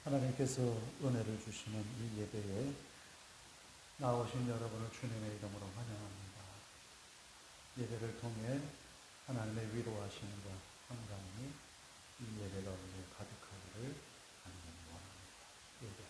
하나님께서 은혜를 주시는 이 예배에 나오신 여러분을 주님의 이름으로 환영합니다. 예배를 통해 하나님의 위로하심과 평강이 이 예배 가운데 가득하기를 간절히 원합니다. 예배하겠습니다.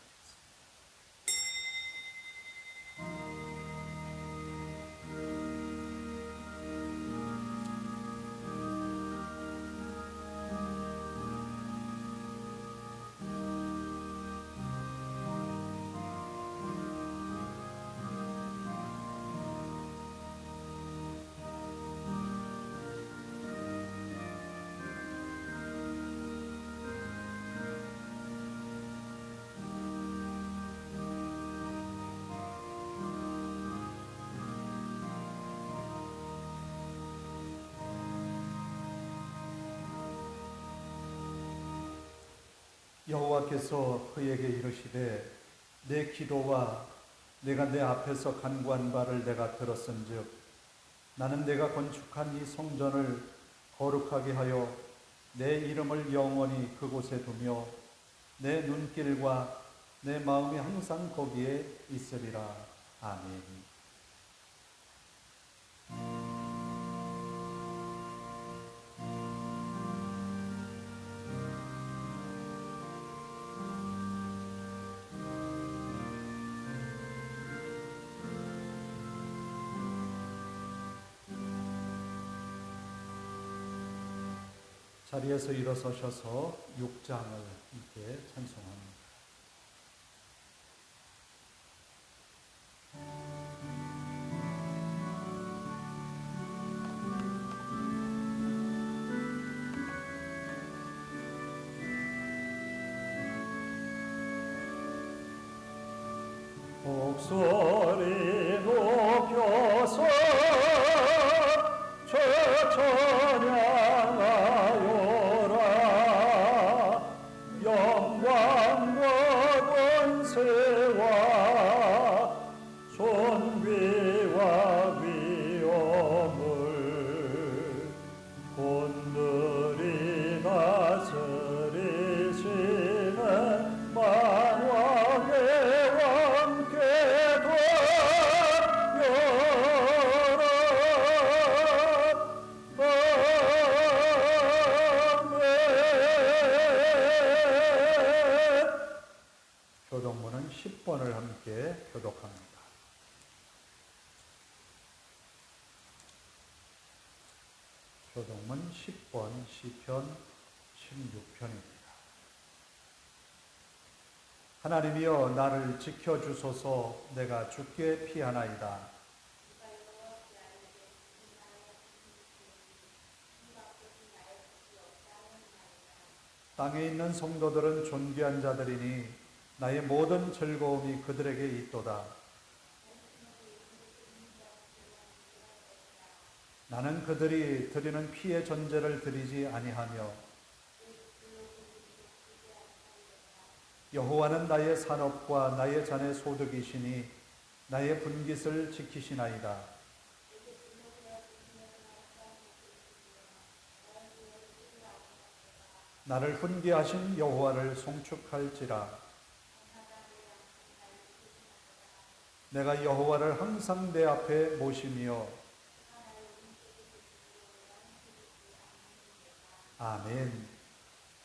여호와께서 그에게 이르시되 내 기도와 내가 내 앞에서 간구한 바를 내가 들었은즉 나는 내가 건축한 이 성전을 거룩하게 하여 내 이름을 영원히 그곳에 두며 내 눈길과 내 마음이 항상 거기에 있으리라. 아멘. 자리에서 일어서셔서 6장을 함께 찬송합니다. 목소리 높여서 찬양하여라. 영광과 권세와 존귀와 위엄을 본들이 다스리시는 만왕의 왕께도 교독문은 10번을 함께 교독합니다. 교독문 10번 시편 16편입니다. 하나님이여 나를 지켜주소서. 내가 죽게 피하나이다. 땅에 있는 성도들은 존귀한 자들이니 나의 모든 즐거움이 그들에게 있도다. 나는 그들이 드리는 피의 전제를 드리지 아니하며 여호와는 나의 산업과 나의 잔의 소득이시니 나의 분깃을 지키시나이다. 나를 훈계하신 여호와를 송축할지라. 내가 여호와를 항상 내 앞에 모시며 아멘.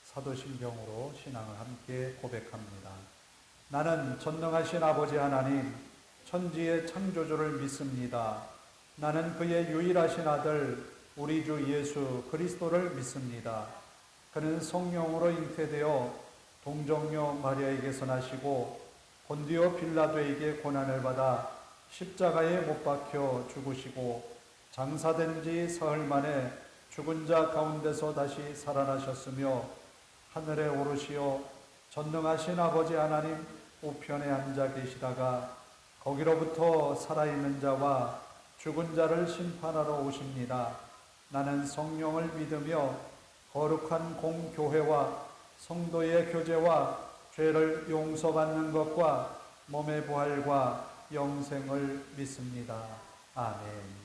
사도신경으로 신앙을 함께 고백합니다. 나는 전능하신 아버지 하나님 천지의 창조주를 믿습니다. 나는 그의 유일하신 아들 우리 주 예수 그리스도를 믿습니다. 그는 성령으로 잉태되어 동정녀 마리아에게서 나시고 본디오 빌라도에게 고난을 받아 십자가에 못 박혀 죽으시고 장사된 지 사흘 만에 죽은 자 가운데서 다시 살아나셨으며 하늘에 오르시어 전능하신 아버지 하나님 우편에 앉아 계시다가 거기로부터 살아있는 자와 죽은 자를 심판하러 오십니다. 나는 성령을 믿으며 거룩한 공교회와 성도의 교제와 죄를 용서받는 것과 몸의 부활과 영생을 믿습니다. 아멘.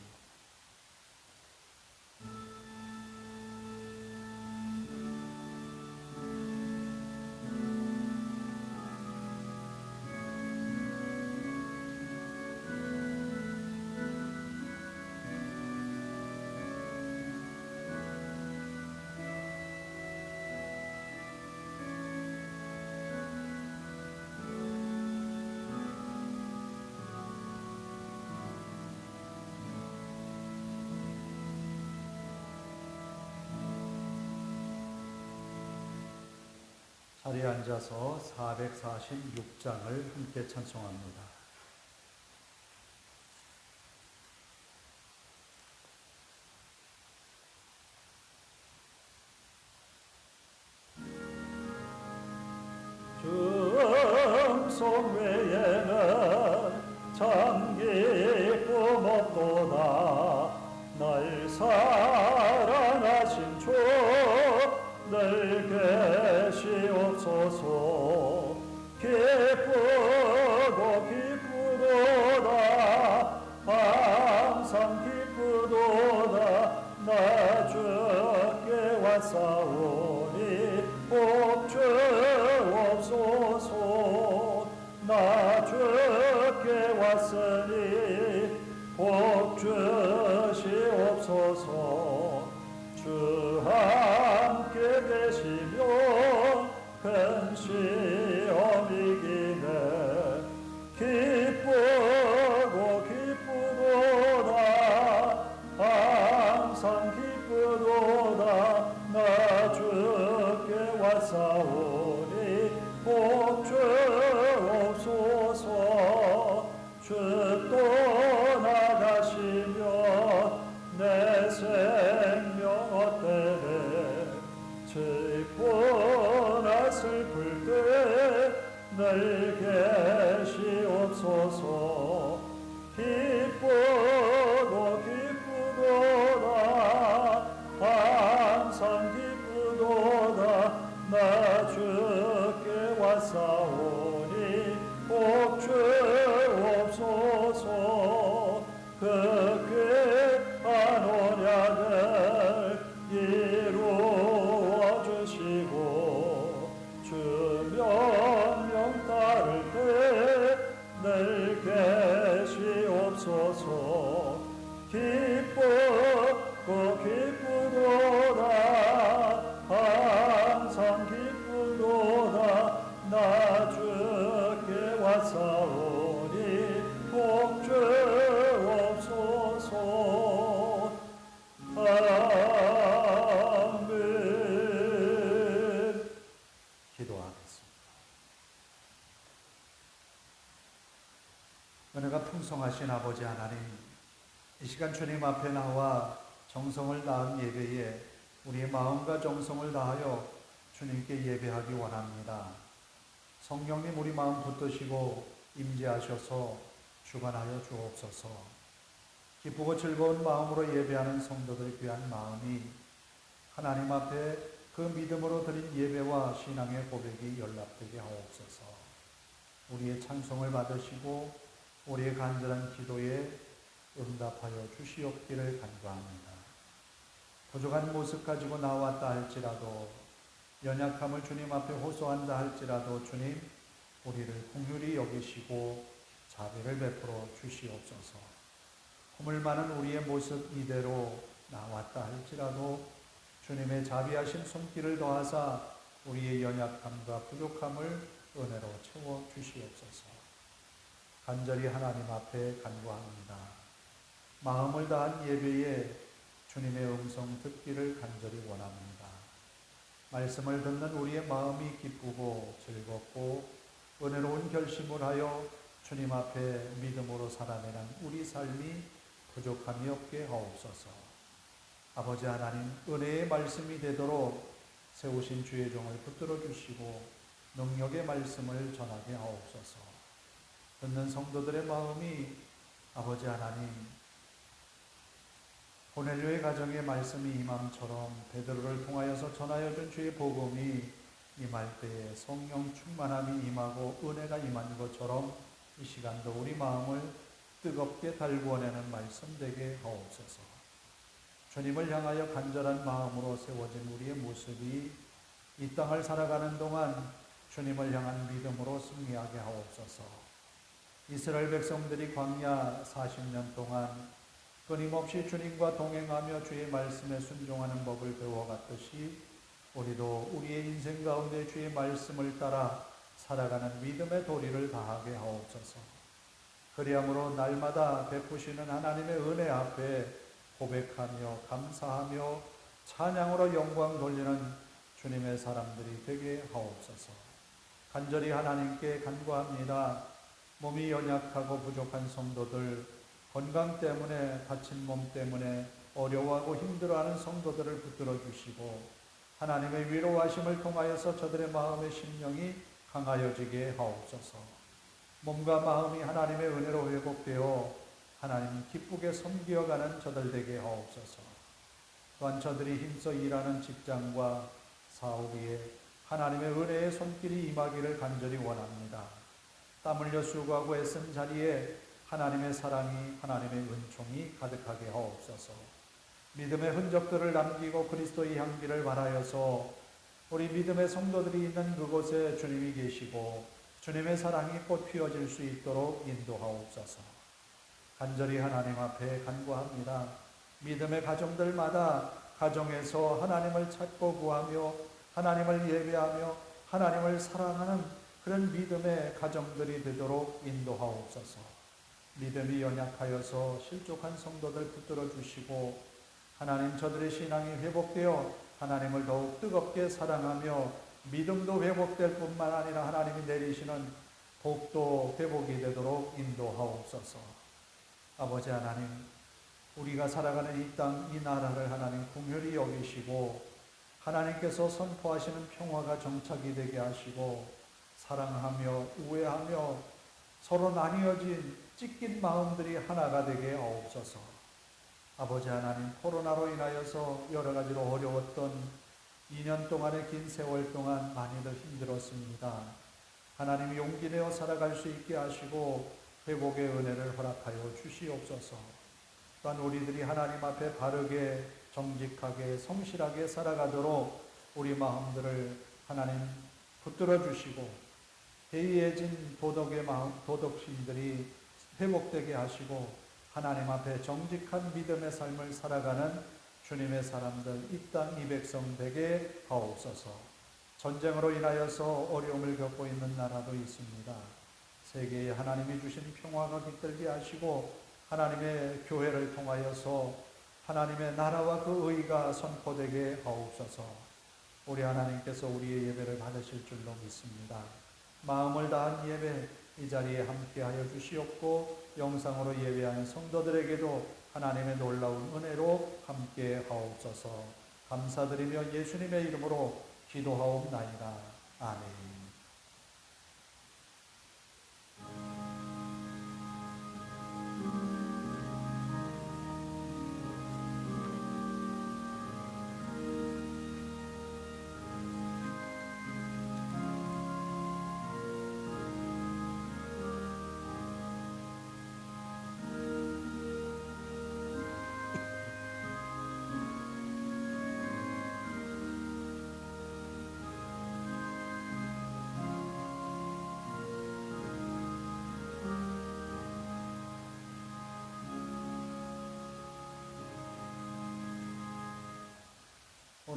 자리에 앉아서 446장을 함께 찬송합니다. 정성 외에는 참 기쁨 없도다. 날 사랑하신 주 늘 계시옵소서. 기쁘고 기쁘도다. 항상 기쁘도다. 나 주께 왔사오니 복 주옵소서. 나 주께 왔으니 복 주시옵소서. 주 함께 계시며 큰 시험 이기네. 기쁘고 기쁘도다. 항상 기쁘도다. 나 주께 왔사오니 복 주옵소서. 주 떠나가시면 내 생명 어때네. 슬프나 슬플 때 늘 계시옵소서. 기쁘고 기쁘도다. 항상 기쁘도다. 나 주께 왔사오니 복 주옵소서. 그 귀한 언약을 이루어 주시고 주 명령 따를 때 늘 계시옵소서. 기쁘고 기쁘도다. 항상 기쁘도다. 나 주께 왔사오니 복 주옵소서. 아멘. 기도하겠습니다. 은혜가 풍성하신 아버지 하나님, 이 시간 주님 앞에 나와 정성을 다한 예배에 우리의 마음과 정성을 다하여 주님께 예배하기 원합니다. 성령님 우리 마음 붙드시고 임재하셔서 주관하여 주옵소서. 기쁘고 즐거운 마음으로 예배하는 성도들의 귀한 마음이 하나님 앞에 그 믿음으로 드린 예배와 신앙의 고백이 연락되게 하옵소서. 우리의 찬송을 받으시고 우리의 간절한 기도에 응답하여 주시옵기를 간구합니다. 부족한 모습 가지고 나왔다 할지라도, 연약함을 주님 앞에 호소한다 할지라도 주님 우리를 긍휼히 여기시고 자비를 베풀어 주시옵소서. 허물 많은 우리의 모습 이대로 나왔다 할지라도 주님의 자비하신 손길을 더하사 우리의 연약함과 부족함을 은혜로 채워 주시옵소서. 간절히 하나님 앞에 간구합니다. 마음을 다한 예배에 주님의 음성 듣기를 간절히 원합니다. 말씀을 듣는 우리의 마음이 기쁘고 즐겁고 은혜로운 결심을 하여 주님 앞에 믿음으로 살아내는 우리 삶이 부족함이 없게 하옵소서. 아버지 하나님, 은혜의 말씀이 되도록 세우신 주의 종을 붙들어 주시고 능력의 말씀을 전하게 하옵소서. 듣는 성도들의 마음이 아버지 하나님, 고넬료의 가정의 말씀이 임함처럼 베드로를 통하여서 전하여 준 주의 복음이 임할 때에 성령 충만함이 임하고 은혜가 임한 것처럼 이 시간도 우리 마음을 뜨겁게 달구어내는 말씀 되게 하옵소서. 주님을 향하여 간절한 마음으로 세워진 우리의 모습이 이 땅을 살아가는 동안 주님을 향한 믿음으로 승리하게 하옵소서. 이스라엘 백성들이 광야 40년 동안 끊임없이 주님과 동행하며 주의 말씀에 순종하는 법을 배워갔듯이 우리도 우리의 인생 가운데 주의 말씀을 따라 살아가는 믿음의 도리를 다하게 하옵소서. 그리함으로 날마다 베푸시는 하나님의 은혜 앞에 고백하며 감사하며 찬양으로 영광 돌리는 주님의 사람들이 되게 하옵소서. 간절히 하나님께 간구합니다. 몸이 연약하고 부족한 성도들, 건강 때문에, 다친 몸 때문에 어려워하고 힘들어하는 성도들을 붙들어 주시고 하나님의 위로하심을 통하여서 저들의 마음의 심령이 강하여지게 하옵소서. 몸과 마음이 하나님의 은혜로 회복되어 하나님 기쁘게 섬기어가는 저들 되게 하옵소서. 또한 저들이 힘써 일하는 직장과 사업 위에 하나님의 은혜의 손길이 임하기를 간절히 원합니다. 땀 흘려 수고하고 애쓴 자리에 하나님의 사랑이, 하나님의 은총이 가득하게 하옵소서. 믿음의 흔적들을 남기고 그리스도의 향기를 발하여서 우리 믿음의 성도들이 있는 그곳에 주님이 계시고 주님의 사랑이 꽃 피어질 수 있도록 인도하옵소서. 간절히 하나님 앞에 간구합니다. 믿음의 가정들마다 가정에서 하나님을 찾고 구하며 하나님을 예배하며 하나님을 사랑하는 그런 믿음의 가정들이 되도록 인도하옵소서. 믿음이 연약하여서 실족한 성도들 붙들어 주시고 하나님 저들의 신앙이 회복되어 하나님을 더욱 뜨겁게 사랑하며 믿음도 회복될 뿐만 아니라 하나님이 내리시는 복도 회복이 되도록 인도하옵소서. 아버지 하나님, 우리가 살아가는 이 땅, 이 나라를 하나님 긍휼히 여기시고 하나님께서 선포하시는 평화가 정착이 되게 하시고 사랑하며 우애하며 서로 나뉘어진 찢긴 마음들이 하나가 되게 하옵소서. 아버지 하나님, 코로나로 인하여서 여러 가지로 어려웠던 2년 동안의 긴 세월 동안 많이들 힘들었습니다. 하나님 용기 내어 살아갈 수 있게 하시고 회복의 은혜를 허락하여 주시옵소서. 또한 우리들이 하나님 앞에 바르게 정직하게 성실하게 살아가도록 우리 마음들을 하나님 붙들어 주시고 해이해진 도덕의 마음, 도덕심들이 회복되게 하시고 하나님 앞에 정직한 믿음의 삶을 살아가는 주님의 사람들, 이 땅 이 백성 되게 하옵소서. 전쟁으로 인하여서 어려움을 겪고 있는 나라도 있습니다. 세계에 하나님이 주신 평화가 깃들게 하시고 하나님의 교회를 통하여서 하나님의 나라와 그 의가 선포되게 하옵소서. 우리 하나님께서 우리의 예배를 받으실 줄로 믿습니다. 마음을 다한 예배 이 자리에 함께하여 주시옵고 영상으로 예배하는 성도들에게도 하나님의 놀라운 은혜로 함께 하옵소서. 감사드리며 예수님의 이름으로 기도하옵나이다. 아멘.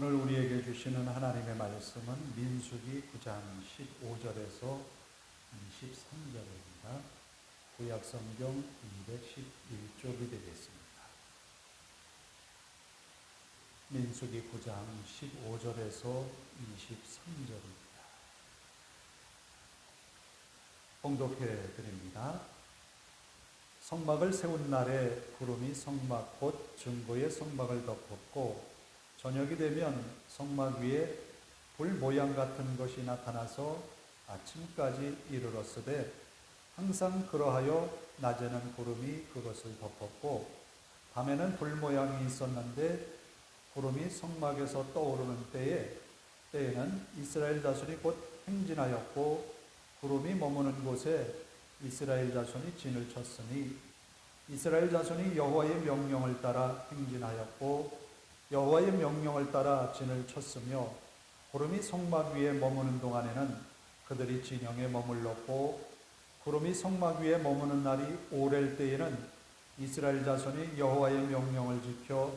오늘 우리에게 주시는 하나님의 말씀은 민수기 9장 15절에서 23절입니다. 구약성경 211쪽이 되겠습니다. 민수기 9장 15절에서 23절입니다. 봉독해 드립니다. 성막을 세운 날에 구름이 성막 곧 증거의 성막을 덮었고 저녁이 되면 성막 위에 불 모양 같은 것이 나타나서 아침까지 이르렀으되 항상 그러하여 낮에는 구름이 그것을 덮었고 밤에는 불 모양이 있었는데 구름이 성막에서 떠오르는 때에는 이스라엘 자손이 곧 행진하였고 구름이 머무는 곳에 이스라엘 자손이 진을 쳤으니 이스라엘 자손이 여호와의 명령을 따라 행진하였고 여호와의 명령을 따라 진을 쳤으며 구름이 성막 위에 머무는 동안에는 그들이 진영에 머물렀고 구름이 성막 위에 머무는 날이 오렐 때에는 이스라엘 자손이 여호와의 명령을 지켜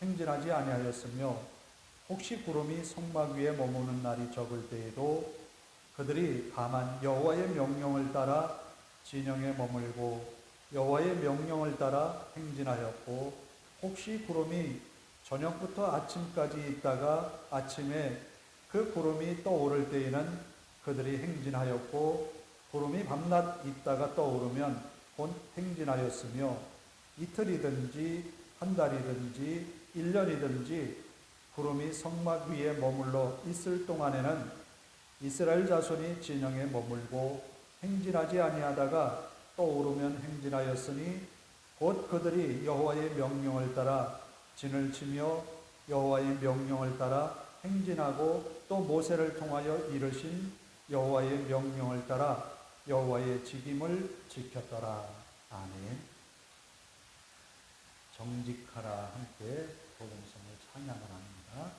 행진하지 아니하였으며 혹시 구름이 성막 위에 머무는 날이 적을 때에도 그들이 다만 여호와의 명령을 따라 진영에 머물고 여호와의 명령을 따라 행진하였고 혹시 구름이 저녁부터 아침까지 있다가 아침에 그 구름이 떠오를 때에는 그들이 행진하였고 구름이 밤낮 있다가 떠오르면 곧 행진하였으며 이틀이든지 한 달이든지 1년이든지 구름이 성막 위에 머물러 있을 동안에는 이스라엘 자손이 진영에 머물고 행진하지 아니하다가 떠오르면 행진하였으니 곧 그들이 여호와의 명령을 따라 진을 치며 여호와의 명령을 따라 행진하고 또 모세를 통하여 이르신 여호와의 명령을 따라 여호와의 직임을 지켰더라. 아멘. 정직하라 함께 복음성을 찬양을 합니다.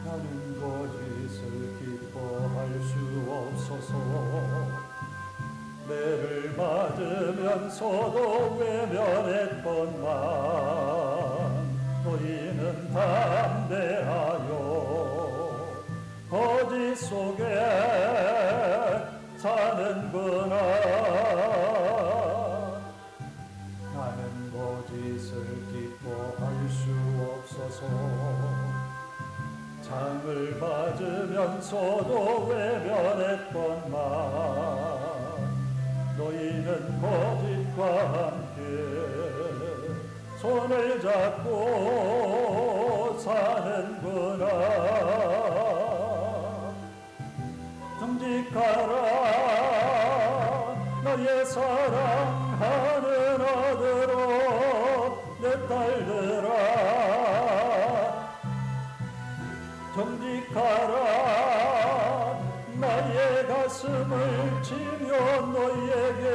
나는 거짓을 기뻐할 수 없어서 매를 맞으면서도 외면했건만 너희는 담대하여 거짓 속에 사는구나. 나는 거짓을 기뻐할 수 없어서 장을 맞으면서도 외면했건만 너희는 거짓과 함께 손을 잡고 사는구나. 정직하라 너의 사랑하는 아들아 내 딸들아. 정직하라 나의 가슴을 치며 너희에게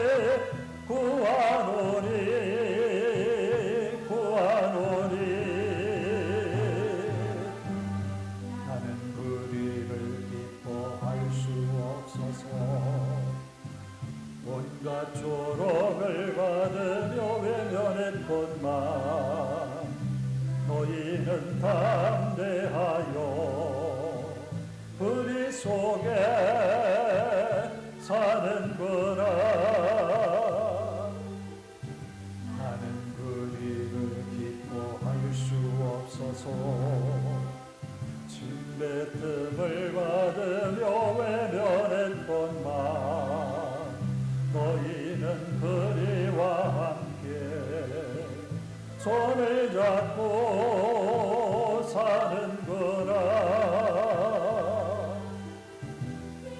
구하노니 구하노니. 나는 그리를 기뻐할 수 없어서 온갖 조롱을 받으며 외면했건만 너희는 담대하여 불의 속에 사는구나. 나는 그리를 기뻐할 수 없어서 침뱉음을 받으며 외면했건만 너희는 그리와 함께 손을 잡고 사는구나.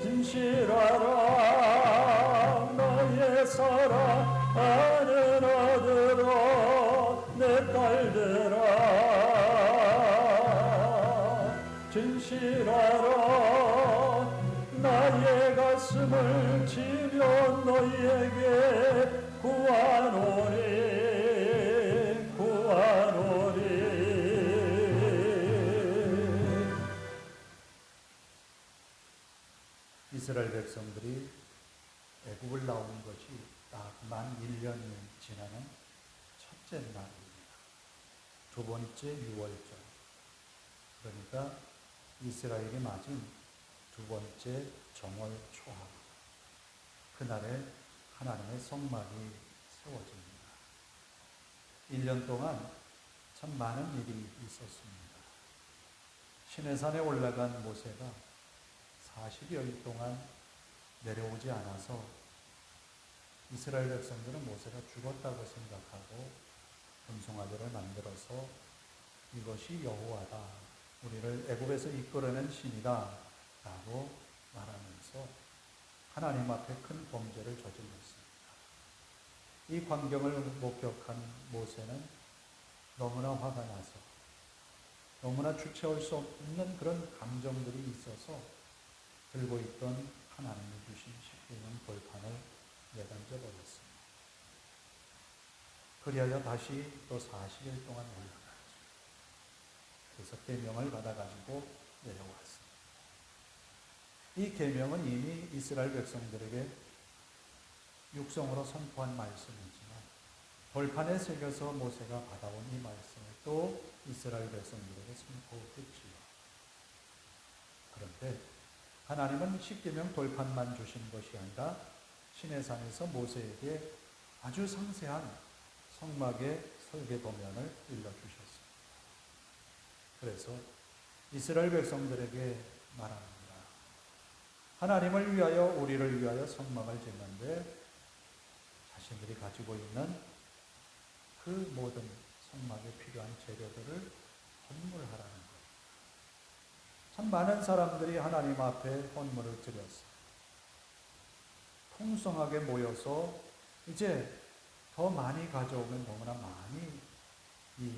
진실하라 너의 사랑하는 아들아 내 딸들아. 진실하라 나의 가슴을 치며 너희에게 구하노니 구하노니. 이스라엘 백성들이 애굽을 나온 것이 딱 만 1년이 지나는 첫째 날입니다. 두 번째 유월절, 그러니까 이스라엘이 맞은 두 번째 정월 초하, 그날에 하나님의 성막이 세워집니다. 1년 동안 참 많은 일이 있었습니다. 시내산에 올라간 모세가 40여일 동안 내려오지 않아서 이스라엘 백성들은 모세가 죽었다고 생각하고 금송아지를 만들어서 이것이 여호와다, 우리를 애굽에서 이끌어낸 신이다 라고 말하면서 하나님 앞에 큰 범죄를 저질렀습니다. 이 광경을 목격한 모세는 너무나 화가 나서 너무나 주체할 수 없는 그런 감정들이 있어서 들고 있던 하나님이 주신 십계명 벌판을 내던져 버렸습니다. 그리하여 다시 또 40일 동안 올라가죠. 그래서 계명을 받아가지고 내려왔습니다. 이 계명은 이미 이스라엘 백성들에게 육성으로 선포한 말씀이지만 돌판에 새겨서 모세가 받아온 이 말씀을 또 이스라엘 백성들에게 선포했지요. 그런데 하나님은 십계명 돌판만 주신 것이 아니라 시내산에서 모세에게 아주 상세한 성막의 설계 도면을 일러주셨습니다. 그래서 이스라엘 백성들에게 말합니다. 하나님을 위하여 우리를 위하여 성막을 짓는데 자신들이 가지고 있는 그 모든 성막에 필요한 재료들을 헌물하라는 거예요. 참 많은 사람들이 하나님 앞에 헌물을 드렸어요. 풍성하게 모여서 이제 더 많이 가져오면 너무나 많이 이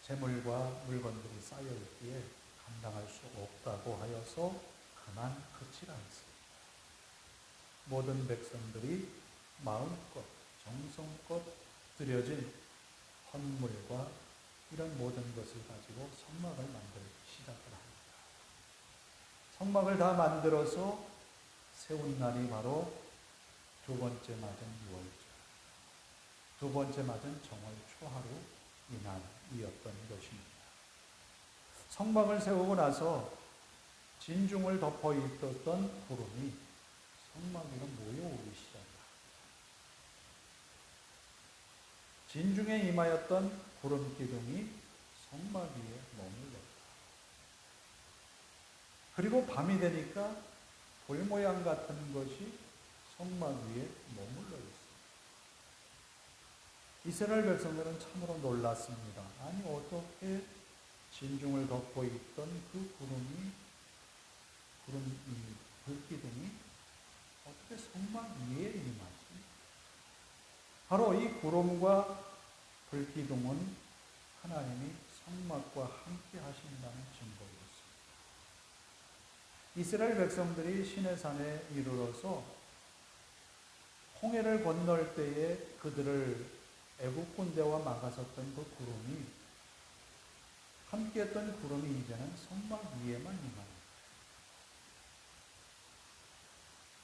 재물과 물건들이 쌓여 있기에 감당할 수 없다고 하여서 그만 그치라 했습니다. 모든 백성들이 마음껏 정성껏 드려진 헌물과 이런 모든 것을 가지고 성막을 만들기 시작을 합니다. 성막을 다 만들어서 세운 날이 바로 두 번째 맞은 6월절, 두 번째 맞은 정월 초하루 이날이었던 것입니다. 성막을 세우고 나서 진중을 덮어 있었던 구름이 성막 위로 모여오기 시작합니다. 진중에 임하였던 구름 기둥이 성막 위에 머물렀다. 그리고 밤이 되니까 돌 모양 같은 것이 성막 위에 머물러 있습니다. 이스라엘 백성들은 참으로 놀랐습니다. 아니 어떻게 진중을 덮고 있던 그 불기둥이 어떻게 성막 위에 임하지? 바로 이 구름과 불기둥은 하나님이 성막과 함께 하신다는 증거였습니다. 이스라엘 백성들이 시내산에 이르러서 홍해를 건널 때에 그들을 애국 군대와 막아섰던 그 구름이 함께했던 구름이 이제는 성막 위에만 임합니다.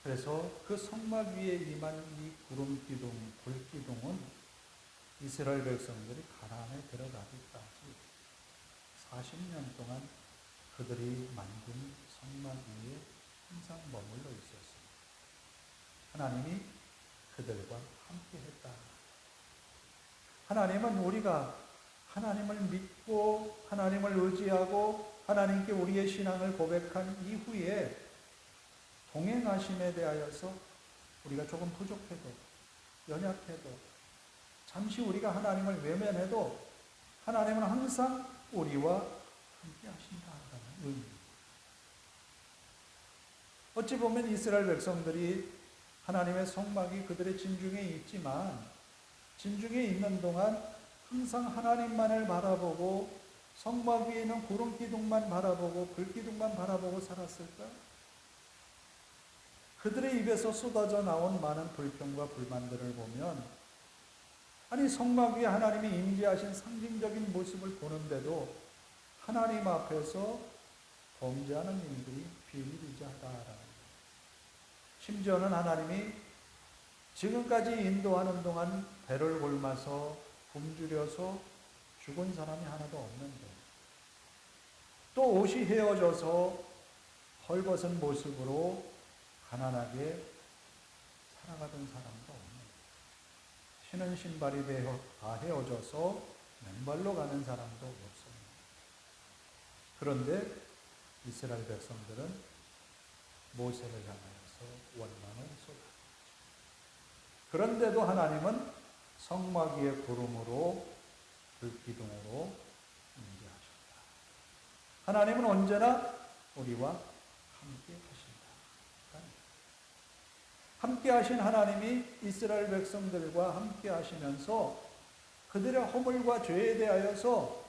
그래서 그 성막 위에 임한 이 구름 기둥, 불 기둥은 이스라엘 백성들이 가나안에 들어가기까지 40년 동안 그들이 만든 성막 위에 항상 머물러 있었습니다. 하나님이 그들과 함께 했다. 하나님은 우리가 하나님을 믿고 하나님을 의지하고 하나님께 우리의 신앙을 고백한 이후에 동행하심에 대하여서 우리가 조금 부족해도 연약해도 잠시 우리가 하나님을 외면해도 하나님은 항상 우리와 함께 하신다는 의미입니다. 어찌 보면 이스라엘 백성들이 하나님의 성막이 그들의 진중에 있지만 진중에 있는 동안 항상 하나님만을 바라보고 성막 위에 있는 구름 기둥만 바라보고 불 기둥만 바라보고 살았을까? 그들의 입에서 쏟아져 나온 많은 불평과 불만들을 보면 아니 성막 위에 하나님이 임재하신 상징적인 모습을 보는데도 하나님 앞에서 범죄하는 일들이 비일비재하다라는 거예요. 심지어는 하나님이 지금까지 인도하는 동안 배를 골마서 굶주려서 죽은 사람이 하나도 없는데 또 옷이 헤어져서 헐벗은 모습으로 가난하게 살아가던 사람도 없는 신은 신발이 다 헤어져서 맨발로 가는 사람도 없습니다. 그런데 이스라엘 백성들은 모세를 향하여서 원망을 쏟았습니다. 그런데도 하나님은 성막 위의 구름으로 불기둥으로 임재하신다. 하나님은 언제나 우리와 함께 하신다. 함께 하신 하나님이 이스라엘 백성들과 함께 하시면서 그들의 허물과 죄에 대하여서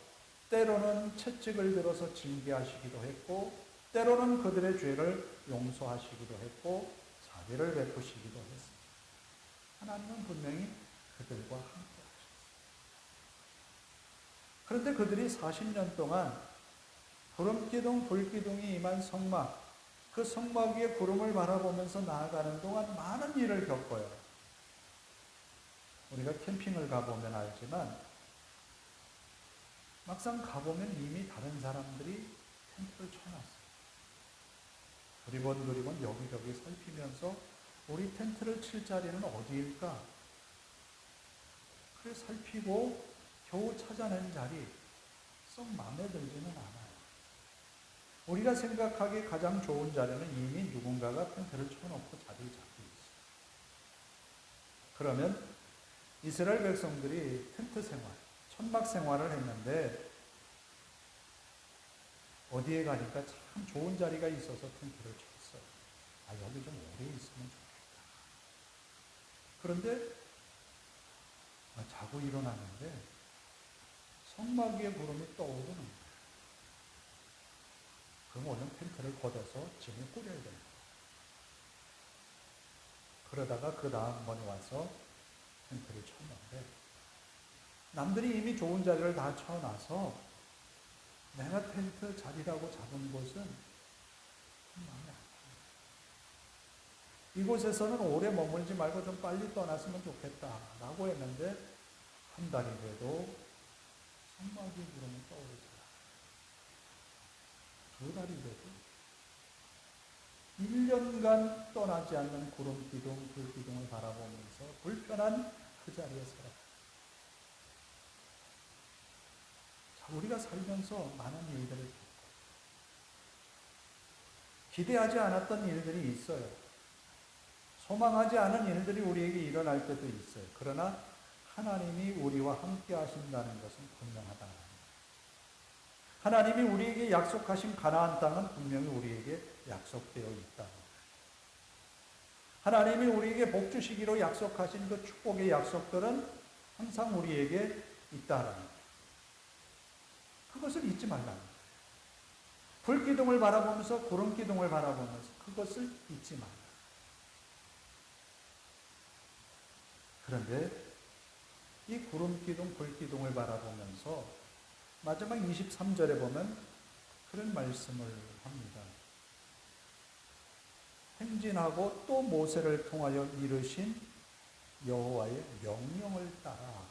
때로는 채찍을 들어서 징계하시기도 했고 때로는 그들의 죄를 용서하시기도 했고 자비를 베푸시기도 했습니다. 하나님은 분명히 그들과 함께 하셨어요. 그런데 그들이 40년 동안 구름기둥, 불기둥이 임한 성막, 그 성막 위에 구름을 바라보면서 나아가는 동안 많은 일을 겪어요. 우리가 캠핑을 가보면 알지만 막상 가보면 이미 다른 사람들이 텐트를 쳐놨어요. 두리번 여기저기 살피면서 우리 텐트를 칠 자리는 어디일까? 그래 살피고 겨우 찾아낸 자리 썩 마음에 들지는 않아요. 우리가 생각하기에 가장 좋은 자리는 이미 누군가가 텐트를 쳐놓고 자리를 잡고 있어요. 그러면 이스라엘 백성들이 텐트 생활, 천막 생활을 했는데 어디에 가니까 참 좋은 자리가 있어서 텐트를 쳤어요. 아, 여기 좀 오래 있으면 좋겠다. 그런데 자고 일어났는데 성막 위에 구름이 떠오르는 거예요. 그럼 오늘 텐트를 걷어서 짐을 꾸려야 됩니다. 그러다가 그 다음번에 와서 텐트를 쳤는데 남들이 이미 좋은 자리를 다 쳐놔서 내가 텐트 자리라고 잡은 곳은 마음에 안 들어요. 이곳에서는 오래 머물지 말고 좀 빨리 떠났으면 좋겠다라고 했는데 한 달이 돼도 성막이 구름이 떠오르지 않아요. 두 달이 돼도 1년간 떠나지 않는 구름 기둥, 불 기둥을 바라보면서 불편한 그 자리에 살아요. 자, 우리가 살면서 많은 일들을 겪고 기대하지 않았던 일들이 있어요. 소망하지 않은 일들이 우리에게 일어날 때도 있어요. 그러나 하나님이 우리와 함께 하신다는 것은 분명하다. 하나님이 우리에게 약속하신 가나안 땅은 분명히 우리에게 약속되어 있다. 하나님이 우리에게 복 주시기로 약속하신 그 축복의 약속들은 항상 우리에게 있다라는 거예요. 그것을 잊지 말라는 거예요. 불기둥을 바라보면서 구름기둥을 바라보면서 그것을 잊지 말라. 그런데 이 구름기둥, 불기둥을 바라보면서 마지막 23절에 보면 그런 말씀을 합니다. 행진하고 또 모세를 통하여 이르신 여호와의 명령을 따라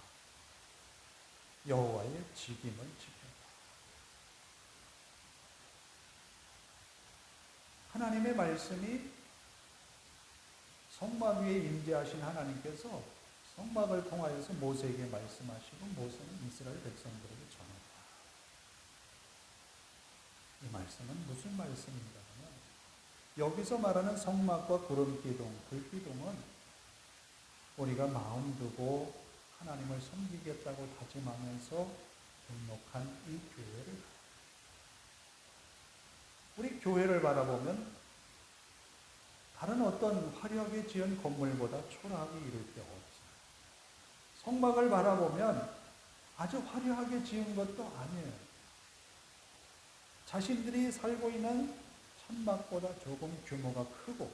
여호와의 직임을 지켰다. 하나님의 말씀이 성막 위에 임재하신 하나님께서 성막을 통하여서 모세에게 말씀하시고 모세는 이스라엘 백성들에게 전했다. 이 말씀은 무슨 말씀인가 하면 여기서 말하는 성막과 구름기둥, 불기둥은 우리가 마음 두고 하나님을 섬기겠다고 다짐하면서 등록한 이 교회를 우리 교회를 바라보면 다른 어떤 화려하게 지은 건물보다 초라하게 이룰 데 없어요. 성막을 바라보면 아주 화려하게 지은 것도 아니에요. 자신들이 살고 있는 천막보다 조금 규모가 크고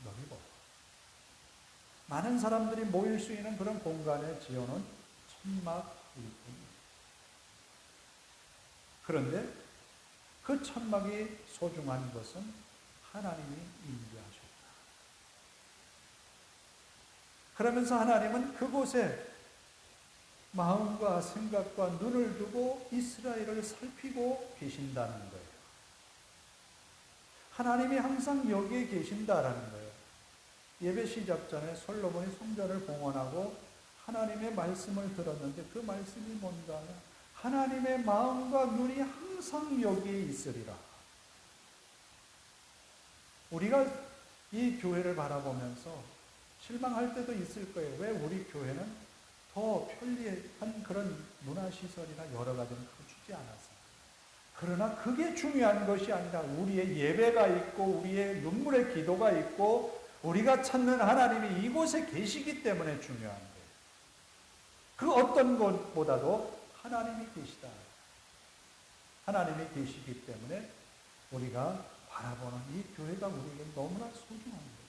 넓어. 많은 사람들이 모일 수 있는 그런 공간에 지어놓은 천막일 뿐이에요. 그런데 그 천막이 소중한 것은 하나님이 임재하셨다. 그러면서 하나님은 그곳에 마음과 생각과 눈을 두고 이스라엘을 살피고 계신다는 거예요. 하나님이 항상 여기에 계신다라는 거예요. 예배 시작 전에 솔로몬이 성전을 봉헌하고 하나님의 말씀을 들었는데 그 말씀이 뭔가 하면 하나님의 마음과 눈이 항상 여기에 있으리라. 우리가 이 교회를 바라보면서 실망할 때도 있을 거예요. 왜 우리 교회는 더 편리한 그런 문화시설이나 여러 가지를 갖추지 않았어요. 그러나 그게 중요한 것이 아니라 우리의 예배가 있고 우리의 눈물의 기도가 있고 우리가 찾는 하나님이 이곳에 계시기 때문에 중요한 거예요. 그 어떤 것보다도 하나님이 계시다. 하나님이 계시기 때문에 우리가 바라보는 이 교회가 우리에게 너무나 소중한 거예요.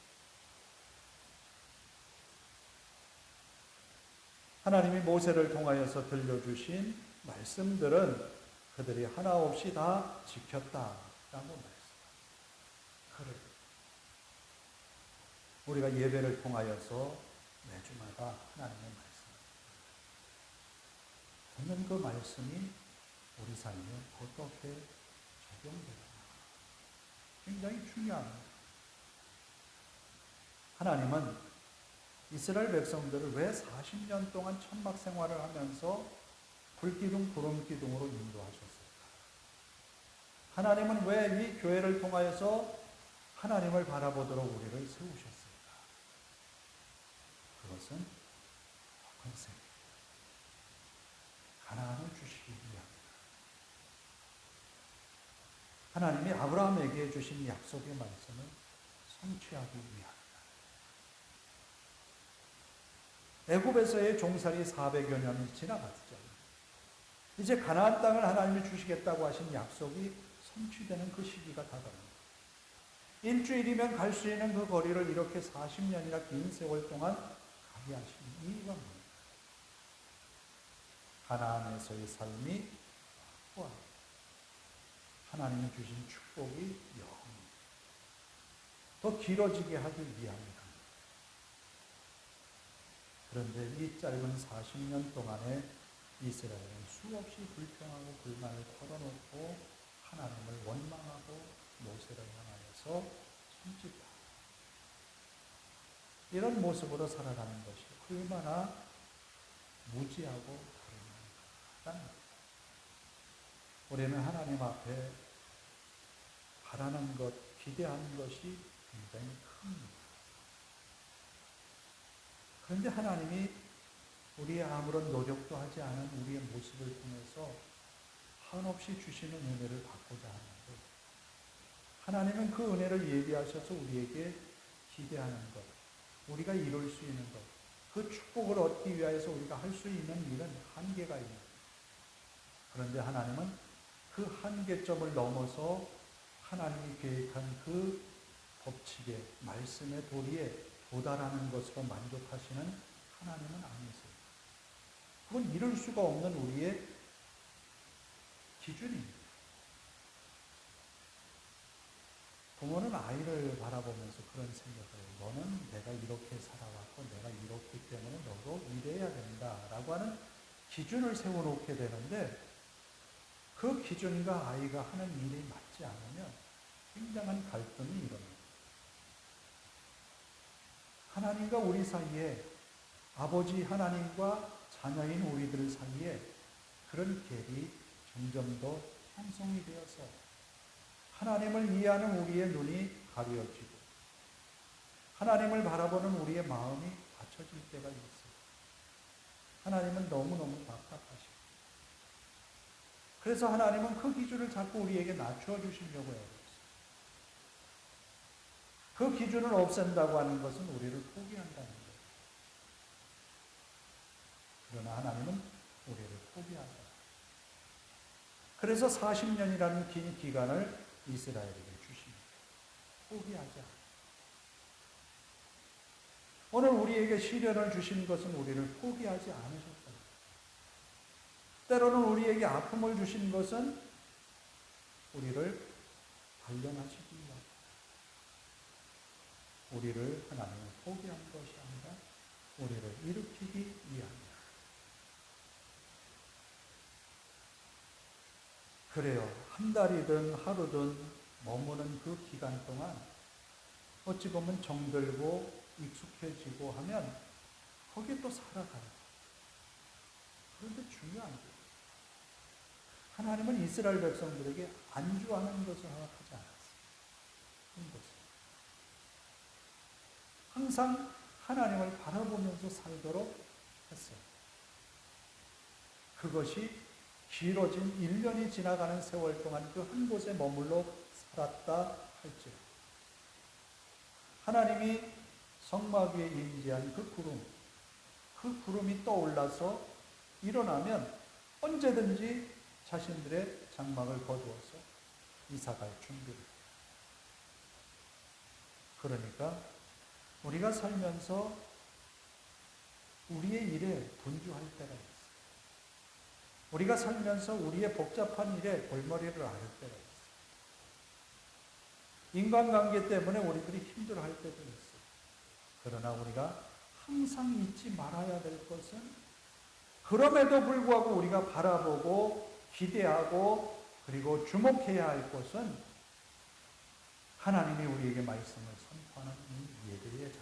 하나님이 모세를 통하여서 들려주신 말씀들은 그들이 하나 없이 다 지켰다라고 말씀합니다. 그래. 우리가 예배를 통하여서 매주마다 하나님의 말씀 듣는 그 말씀이 우리 삶에 어떻게 적용되나 굉장히 중요합니다. 하나님은 이스라엘 백성들을 왜 40년 동안 천막 생활을 하면서 불기둥 구름기둥으로 인도하셨을까? 하나님은 왜 이 교회를 통하여서 하나님을 바라보도록 우리를 세우셨을까? 그것은 컨셉 가나안을 주시기 위함이다. 하나님이 아브라함에게 주신 약속의 말씀을 성취하기 위함이다. 애굽에서의 종살이 400여 년이 지나갔죠. 이제 가나안 땅을 하나님이 주시겠다고 하신 약속이 성취되는 그 시기가 다가옵니다. 일주일이면 갈 수 있는 그 거리를 이렇게 40년이나 긴 세월 동안 가게 하신 이유가 뭡니까? 가나안에서의 삶이 하나님이 주신 축복이 영원히 더 길어지게 하기 위함이다. 그런데 이 짧은 40년 동안에 이스라엘은 수없이 불평하고 불만을 털어놓고 하나님을 원망하고 모세를 향하여서 손짓다. 이런 모습으로 살아가는 것이 얼마나 무지하고 불행한가. 우리는 하나님 앞에 바라는 것, 기대하는 것이 굉장히 큽니다. 그런데 하나님이 우리의 아무런 노력도 하지 않은 우리의 모습을 통해서 한없이 주시는 은혜를 받고자 하는데 하나님은 그 은혜를 예비하셔서 우리에게 기대하는 것, 우리가 이룰 수 있는 것, 그 축복을 얻기 위해서 우리가 할 수 있는 일은 한계가 있는 것. 그런데 하나님은 그 한계점을 넘어서 하나님이 계획한 그 법칙의 말씀의 도리에 도달하는 것으로 만족하시는 하나님은 아니세요. 그건 이룰 수가 없는 우리의 기준입니다. 부모는 아이를 바라보면서 그런 생각을 해요. 너는 내가 이렇게 살아왔고 내가 이렇기 때문에 너도 이래야 된다라고 하는 기준을 세워놓게 되는데 그 기준과 아이가 하는 일이 맞지 않으면 굉장한 갈등이 일어납니다. 하나님과 우리 사이에 아버지 하나님과 자녀인 우리들 사이에 그런 갭이 점점 더 형성이 되어서 하나님을 이해하는 우리의 눈이 가려지고 하나님을 바라보는 우리의 마음이 닫혀질 때가 있어요. 하나님은 너무너무 답답하시고 그래서 하나님은 그 기준을 자꾸 우리에게 낮추어 주시려고 해요. 그 기준을 없앤다고 하는 것은 우리를 포기한다는 거예요. 그러나 하나님은 우리를 포기한다. 그래서 40년이라는 긴 기간을 이스라엘에게 주십니다. 포기하지 않아요. 오늘 우리에게 시련을 주신 것은 우리를 포기하지 않으셨다. 때로는 우리에게 아픔을 주신 것은 우리를 단련하시기 위하여 우리를 하나님을 포기한 것이 아니라 우리를 일으키기 위함이다. 그래요. 한 달이든 하루든 머무는 그 기간 동안 어찌 보면 정들고 익숙해지고 하면 거기에 또 살아가요. 그런데 중요한 거예요. 하나님은 이스라엘 백성들에게 안주하는 것을 허락하지 않았어요. 항상 하나님을 바라보면서 살도록 했어요. 그것이 길어진 1년이 지나가는 세월 동안 그 한 곳에 머물러 살았다 할지라도 하나님이 성막 위에 임재한 그 구름이 떠올라서 일어나면 언제든지 자신들의 장막을 거두어서 이사갈 준비를 해요. 그러니까 우리가 살면서 우리의 일에 분주할 때가 있어요. 우리가 살면서 우리의 복잡한 일에 골머리를 앓을 때가 있어요. 인간관계 때문에 우리들이 힘들어할 때도 있어요. 그러나 우리가 항상 잊지 말아야 될 것은, 그럼에도 불구하고 우리가 바라보고 기대하고 그리고 주목해야 할 것은 하나님이 우리에게 말씀을 선포하는 이 예배의 자리다.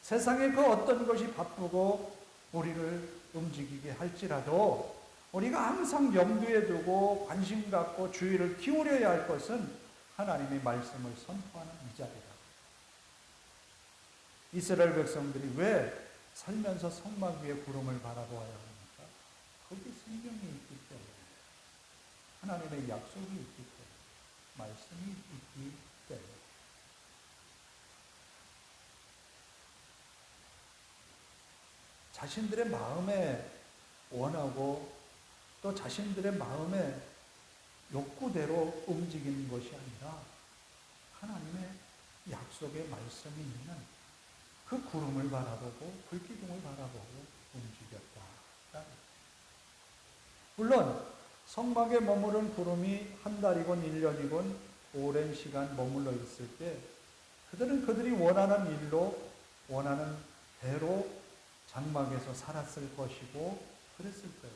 세상의 그 어떤 것이 바쁘고 우리를 움직이게 할지라도 우리가 항상 염두에 두고 관심 갖고 주의를 기울여야 할 것은 하나님의 말씀을 선포하는 이 자리다. 이스라엘 백성들이 왜 살면서 성막 위에 구름을 바라보아야 합니까? 거기 생명이 있기 때문에, 하나님의 약속이 있기 때문에, 말씀이 있기 때문에. 자신들의 마음에 원하고 또 자신들의 마음의 욕구대로 움직이는 것이 아니라 하나님의 약속의 말씀이 있는 그 구름을 바라보고 불기둥을 바라보고 움직였다. 물론 성막에 머무른 구름이 한 달이건 1년이건 오랜 시간 머물러 있을 때 그들은 그들이 원하는 일로 원하는 대로 장막에서 살았을 것이고 그랬을 거예요.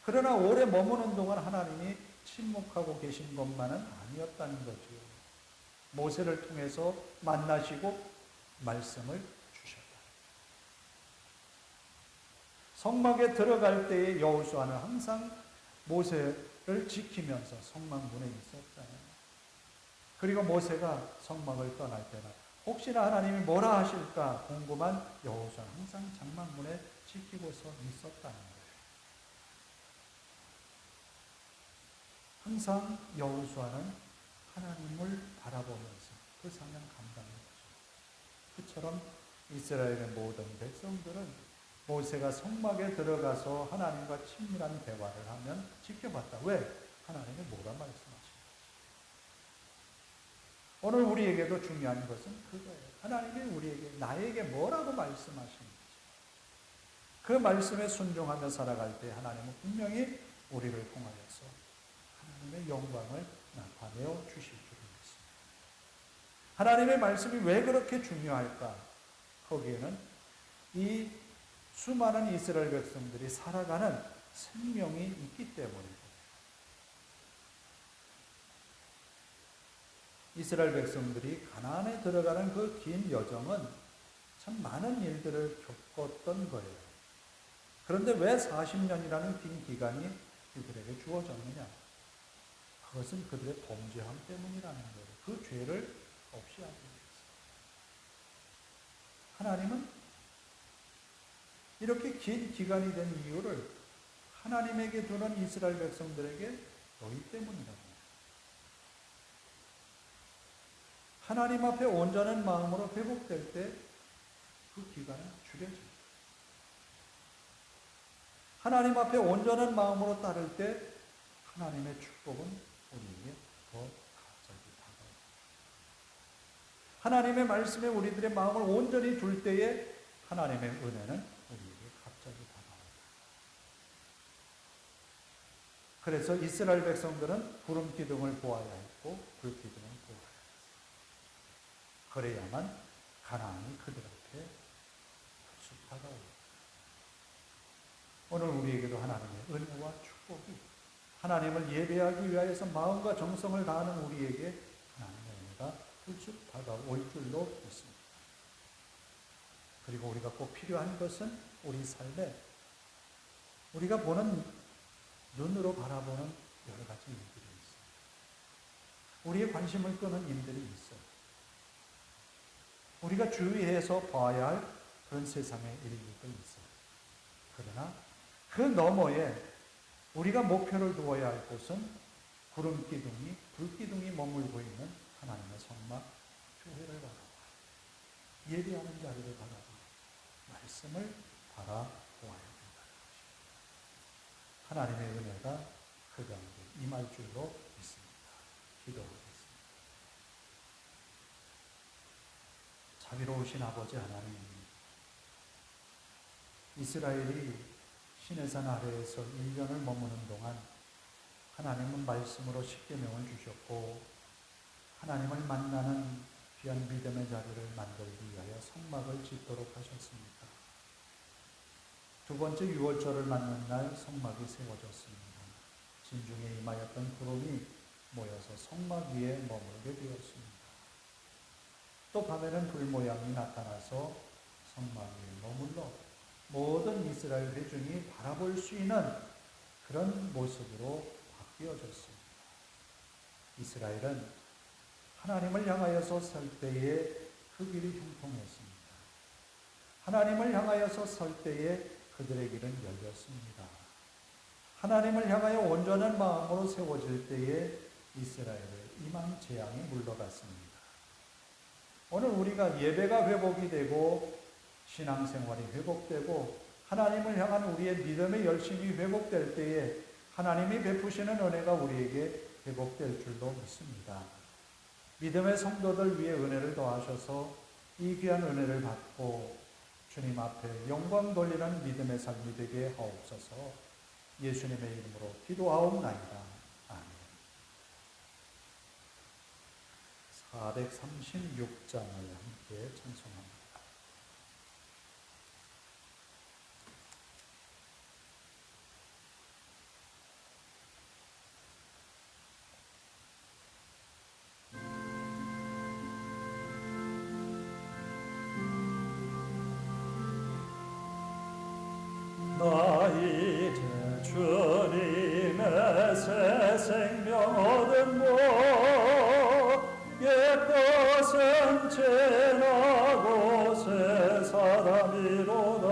그러나 오래 머무는 동안 하나님이 침묵하고 계신 것만은 아니었다는 거죠. 모세를 통해서 만나시고 말씀을 주셨다. 성막에 들어갈 때의 여호수아는 항상 모세를 지키면서 성막 문에 있었잖아요. 그리고 모세가 성막을 떠날 때나 혹시나 하나님이 뭐라 하실까 궁금한 여호수아는 항상 장막 문에 지키고서 있었다는 거예요. 항상 여호수아는 하나님을 바라보면서 그 사명 감당한 거죠. 그처럼 이스라엘의 모든 백성들은 모세가 성막에 들어가서 하나님과 친밀한 대화를 하면 지켜봤다. 왜? 하나님이 뭐라 말씀하십니까? 오늘 우리에게도 중요한 것은 그거예요. 하나님이 우리에게, 나에게 뭐라고 말씀하십니까? 그 말씀에 순종하며 살아갈 때 하나님은 분명히 우리를 통하여서 하나님의 영광을 나타내어 주실 줄을 믿습니다. 하나님의 말씀이 왜 그렇게 중요할까? 거기에는 이 수많은 이스라엘 백성들이 살아가는 생명이 있기 때문입니다. 이스라엘 백성들이 가나안에 들어가는 그 긴 여정은 참 많은 일들을 겪었던 거예요. 그런데 왜 40년이라는 긴 기간이 그들에게 주어졌느냐? 그것은 그들의 범죄함 때문이라는 거예요. 그 죄를 없이 하기 위해서. 하나님은 이렇게 긴 기간이 된 이유를 하나님에게 두는 이스라엘 백성들에게 너희 때문이라고. 하나님 앞에 온전한 마음으로 회복될 때 그 기간은 줄여집니다. 하나님 앞에 온전한 마음으로 따를 때 하나님의 축복은 우리에게 더 갑자기 다가옵니다. 하나님의 말씀에 우리들의 마음을 온전히 둘 때에 하나님의 은혜는 우리에게 갑자기 다가옵니다. 그래서 이스라엘 백성들은 구름 기둥을 보아야 했고 불 기둥을 보아야 했어요. 그래야만 가나안이 그들 앞에 쑥 다가옵니다. 오늘 우리에게도 하나님의 은혜와 축복이 하나님을 예배하기 위하여서 마음과 정성을 다하는 우리에게 하나님의 은혜가 불쑥 다가올 줄로 믿습니다. 그리고 우리가 꼭 필요한 것은 우리 삶에 우리가 보는 눈으로 바라보는 여러 가지 일들이 있어요. 우리의 관심을 끄는 일들이 있어요. 우리가 주의해서 봐야 할 그런 세상의 일들도 있어요. 그러나 그 너머에 우리가 목표를 두어야 할 곳은 구름 기둥이, 불 기둥이 머물고 있는 하나님의 성막 교회를 바라봐. 예배하는 자리를 바라봐. 말씀을 바라보아야 된다는 것입니다. 하나님의 은혜가 그 가운데 임할 줄로 믿습니다. 기도하겠습니다. 자비로우신 아버지 하나님, 이스라엘이 시내산 아래에서 1년을 머무는 동안 하나님은 말씀으로 십계명을 주셨고 하나님을 만나는 귀한 믿음의 자리를 만들기 위하여 성막을 짓도록 하셨습니다. 두 번째 유월절을 맞는 날 성막이 세워졌습니다. 진중에 임하였던 구름이 모여서 성막 위에 머물게 되었습니다. 또 밤에는 불 모양이 나타나서 성막 위에 머물러 모든 이스라엘 회중이 바라볼 수 있는 그런 모습으로 바뀌어졌습니다. 이스라엘은 하나님을 향하여서 설 때에 그 길이 형통했습니다. 하나님을 향하여서 설 때에 그들의 길은 열렸습니다. 하나님을 향하여 온전한 마음으로 세워질 때에 이스라엘의 이만 재앙이 물러갔습니다. 오늘 우리가 예배가 회복이 되고 신앙생활이 회복되고 하나님을 향한 우리의 믿음의 열심이 회복될 때에 하나님이 베푸시는 은혜가 우리에게 회복될 줄로 믿습니다. 믿음의 성도들 위에 은혜를 더하셔서 이 귀한 은혜를 받고 주님 앞에 영광 돌리는 믿음의 삶이 되게 하옵소서. 예수님의 이름으로 기도하옵나이다. 아멘. 436장을 함께 찬송합니다. 나 이제 주님의 새 생명 얻은 옛 것은 지나고 새 사람이로다.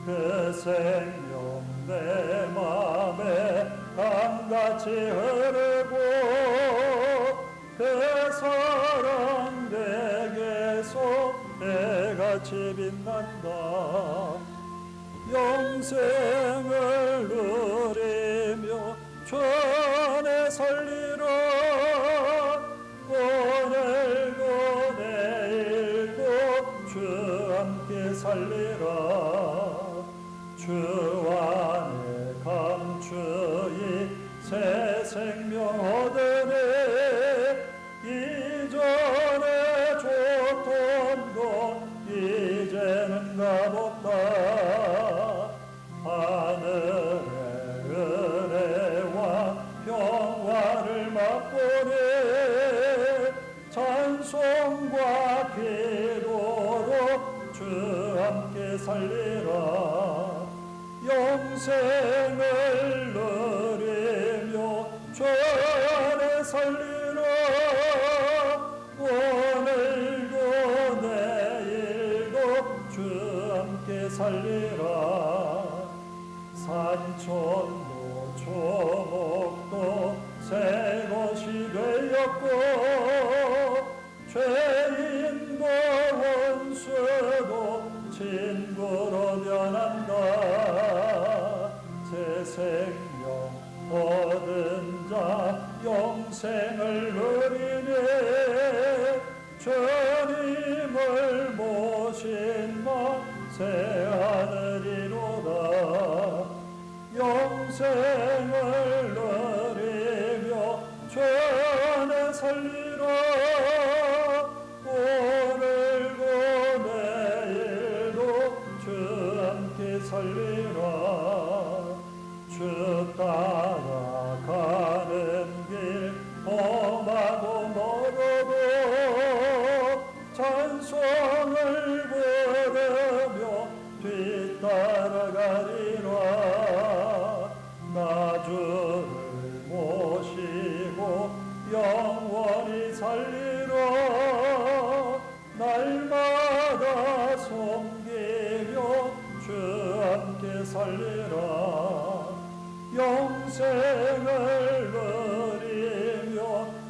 그 생명 내 맘에 강같이 흐르고 그 사랑 내게서 해같이 빛난다. 영생을 누리며 주 안에 살리라. 오늘도 내일도 주 함께 살리라. 주 안에 감추이 새 생명 얻으니 이전에 줬던 것 이제는 값없다. 하늘의 은혜와 평화를 맛보니 찬송과 기도로 주 함께 살리라. 영생을 누리며 주 안에 살리라. 오늘도 내일도 주 함께 살리라. 산천도 초목도 새 것이 되었고 죄인도 원수도 친구로 변한다. 새 생명 얻은 자 영생을 누리네. 주님을 모신 마 새 하늘이로다. 영생을 누리며 주 안에 살리라. 오늘도 내일도 주 함께 살리라. 주 따라가는 길 험하고 멀어도 찬송을 부르며 뒤따라가리라. 나 주를 모시고 영원히 살리라. 날마다 섬기며 주 함께 살리라. 영생을 누리며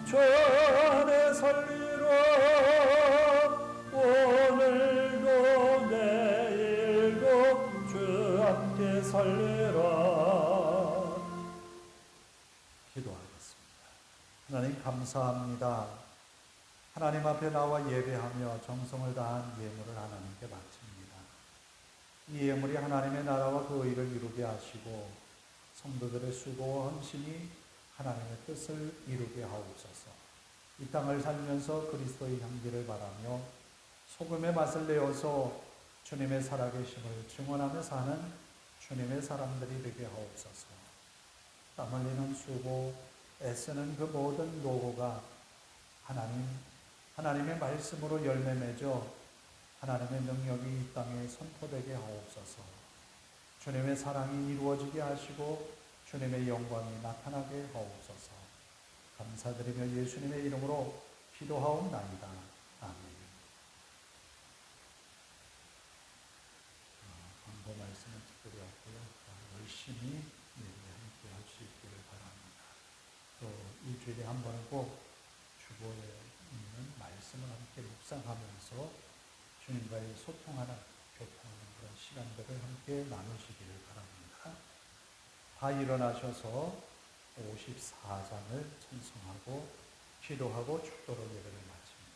주 안에 살리라. 오늘도 내일도 주 함께 살리라. 기도하겠습니다. 하나님 감사합니다. 하나님 앞에 나와 예배하며 정성을 다한 예물을 하나님께 바칩니다. 이 예물이 하나님의 나라와 그 의를 이루게 하시고 성도들의 수고와 헌신이 하나님의 뜻을 이루게 하옵소서. 이 땅을 살면서 그리스도의 향기를 바라며 소금의 맛을 내어서 주님의 살아계심을 증언하며 사는 주님의 사람들이 되게 하옵소서. 땀 흘리는 수고, 애쓰는 그 모든 노고가 하나님의 말씀으로 열매 맺어 하나님의 능력이 이 땅에 선포되게 하옵소서. 주님의 사랑이 이루어지게 하시고 주님의 영광이 나타나게 하옵소서. 감사드리며 예수님의 이름으로 기도하옵나이다. 아멘. 광고 말씀은 특별히 없고요. 열심히 예배 함께 할 수 있기를 바랍니다. 또 일주일에 한 번은 꼭 주보에 있는 말씀을 함께 묵상하면서 주님과의 소통하는, 교통하는 그런 시간들을 함께 나누시기를 바랍니다. 다 일어나셔서 54장을 찬송하고 기도하고 축도로 예배를 마칩니다.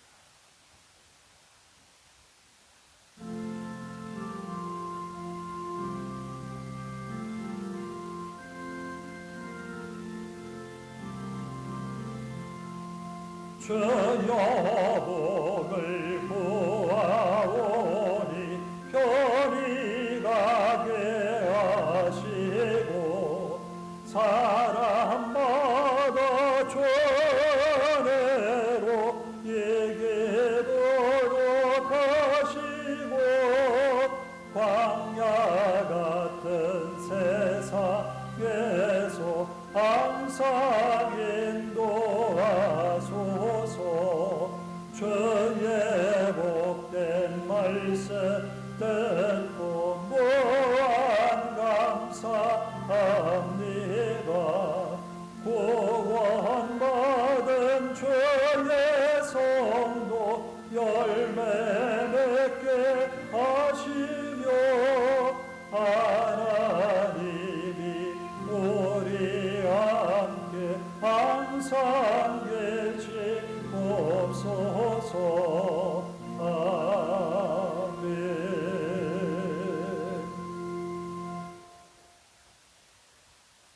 주여 복을 구하오니 편히 가게 하시고 사람마다 전례로 얘기하도록 하시고 광야 같은 세상에서 항상 인도하소서. 주의 복된 말씀 듣고 무한 감사합니다. 구원받은 주의 성도 열매 맺게 하시며 하나님이 우리 함께 항상 계시옵소서. 아멘.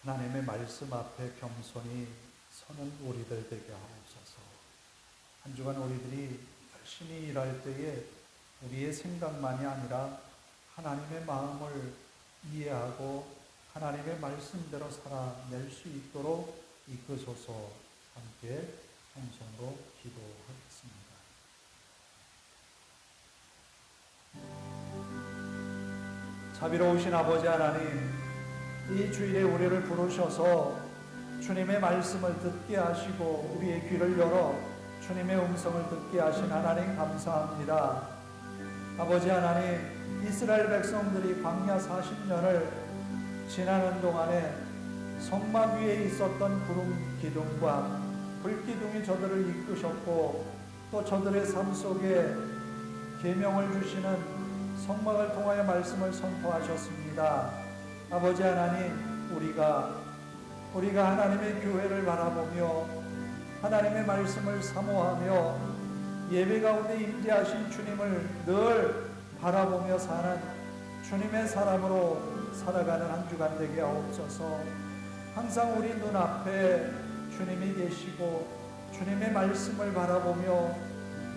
하나님의 말씀 앞에 겸손히 서는 우리들 되게 하옵소서. 한 주간 우리들이 열심히 일할 때에 우리의 생각만이 아니라 하나님의 마음을 이해하고 하나님의 말씀대로 살아낼 수 있도록 이끄소서. 함께 통성으로 기도하겠습니다. 자비로우신 아버지 하나님, 이 주일에 우리를 부르셔서 주님의 말씀을 듣게 하시고 우리의 귀를 열어 주님의 음성을 듣게 하신 하나님 감사합니다. 아버지 하나님, 이스라엘 백성들이 광야 40년을 지나는 동안에 성막 위에 있었던 구름 기둥과 불 기둥이 저들을 이끄셨고 또 저들의 삶 속에 계명을 주시는 성막을 통하여 말씀을 선포하셨습니다. 아버지 하나님, 우리가 하나님의 교회를 바라보며 하나님의 말씀을 사모하며 예배 가운데 임재하신 주님을 늘 바라보며 사는 주님의 사람으로 살아가는 한 주간 되게 하옵소서. 항상 우리 눈앞에 주님이 계시고 주님의 말씀을 바라보며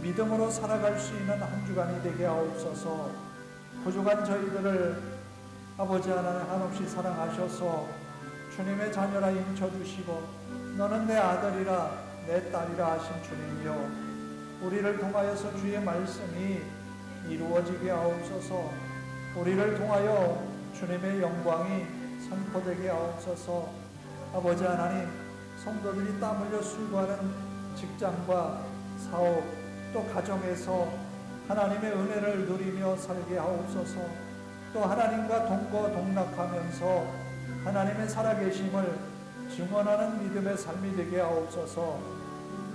믿음으로 살아갈 수 있는 한 주간이 되게 하옵소서. 부족한 저희들을 아버지 하나님 한없이 사랑하셔서 주님의 자녀라 인쳐주시고 너는 내 아들이라 내 딸이라 하신 주님이여, 우리를 통하여서 주의 말씀이 이루어지게 하옵소서. 우리를 통하여 주님의 영광이 선포되게 하옵소서. 아버지 하나님, 성도들이 땀 흘려 수고하는 직장과 사업 또 가정에서 하나님의 은혜를 누리며 살게 하옵소서. 또 하나님과 동거동락하면서 하나님의 살아계심을 증언하는 믿음의 삶이 되게 하옵소서.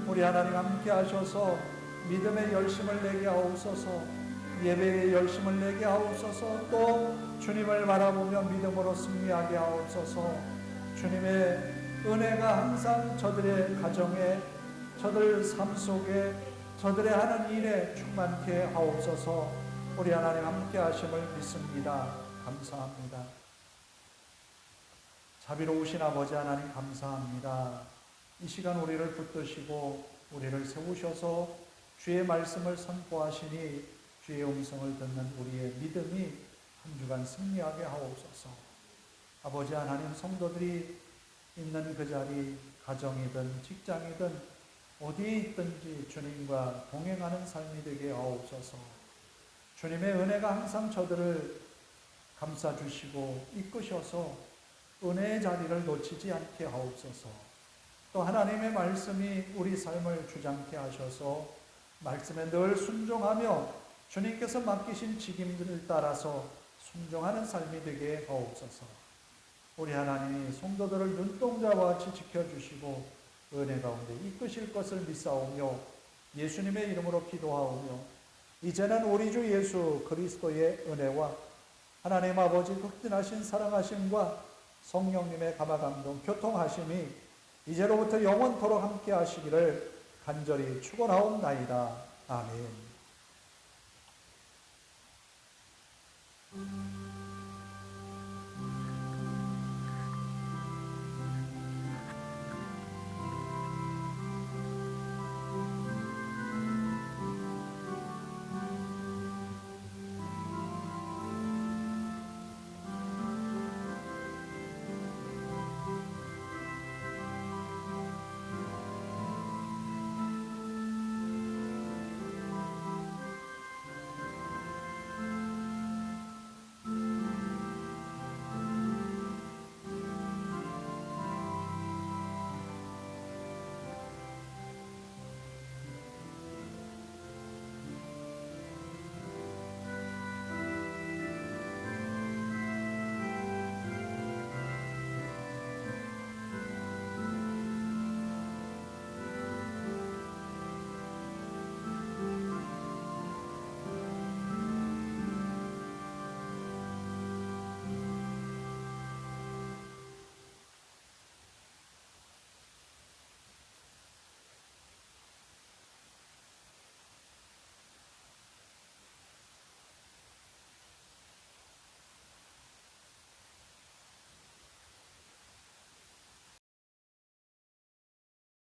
우리 하나님 함께 하셔서 믿음의 열심을 내게 하옵소서. 예배의 열심을 내게 하옵소서. 또 주님을 바라보며 믿음으로 승리하게 하옵소서. 주님의 은혜가 항상 저들의 가정에, 저들 삶 속에, 저들의 하는 일에 충만케 하옵소서. 우리 하나님 함께 하심을 믿습니다. 감사합니다. 자비로우신 아버지 하나님 감사합니다. 이 시간 우리를 붙드시고 우리를 세우셔서 주의 말씀을 선포하시니 주의 음성을 듣는 우리의 믿음이 한 주간 승리하게 하옵소서. 아버지 하나님, 성도들이 있는 그 자리, 가정이든 직장이든 어디에 있든지 주님과 동행하는 삶이 되게 하옵소서. 주님의 은혜가 항상 저들을 감싸주시고 이끄셔서 은혜의 자리를 놓치지 않게 하옵소서. 또 하나님의 말씀이 우리 삶을 주장케 하셔서 말씀에 늘 순종하며 주님께서 맡기신 직임들을 따라서 순종하는 삶이 되게 하옵소서. 우리 하나님이 성도들을 눈동자와 같이 지켜주시고 은혜 가운데 이끄실 것을 믿사오며 예수님의 이름으로 기도하오며 이제는 우리 주 예수 그리스도의 은혜와 하나님 아버지 극진하신 사랑하심과 성령님의 감화감동 교통하심이 이제로부터 영원토록 함께 하시기를 간절히 축원하옵나이다. 아멘.